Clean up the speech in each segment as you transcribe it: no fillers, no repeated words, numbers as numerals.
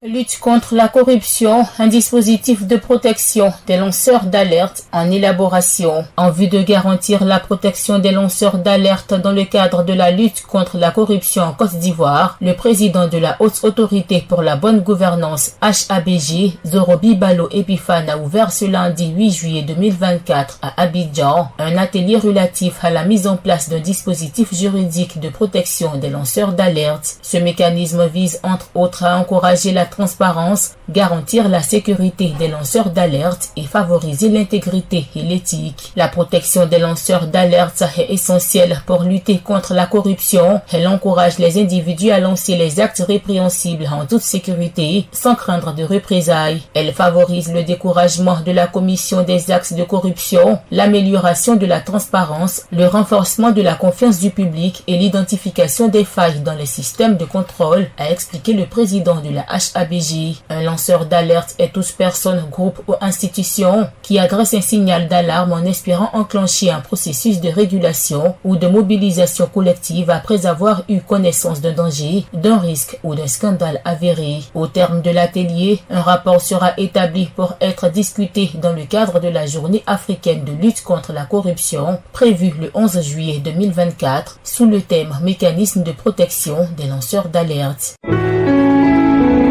Lutte contre la corruption, un dispositif de protection des lanceurs d'alerte en élaboration. En vue de garantir la protection des lanceurs d'alerte dans le cadre de la lutte contre la corruption en Côte d'Ivoire, le président de la Haute Autorité pour la Bonne Gouvernance HABG, Zorobi Balo Epifane, a ouvert ce lundi 8 juillet 2024 à Abidjan un atelier relatif à la mise en place d'un dispositif juridique de protection des lanceurs d'alerte. Ce mécanisme vise entre autres à encourager la transparence, garantir la sécurité des lanceurs d'alerte et favoriser l'intégrité et l'éthique. La protection des lanceurs d'alerte est essentielle pour lutter contre la corruption. Elle encourage les individus à lancer les actes répréhensibles en toute sécurité, sans craindre de représailles. Elle favorise le découragement de la commission des actes de corruption, l'amélioration de la transparence, le renforcement de la confiance du public et l'identification des failles dans les systèmes de contrôle, a expliqué le président de la HABG. Un lanceur d'alerte est toute personne, groupe ou institution qui adresse un signal d'alarme en espérant enclencher un processus de régulation ou de mobilisation collective après avoir eu connaissance d'un danger, d'un risque ou d'un scandale avéré. Au terme de l'atelier, un rapport sera établi pour être discuté dans le cadre de la Journée africaine de lutte contre la corruption, prévue le 11 juillet 2024, sous le thème Mécanisme de protection des lanceurs d'alerte.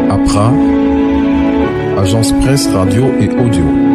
APRA, Agence Presse Radio et Audio.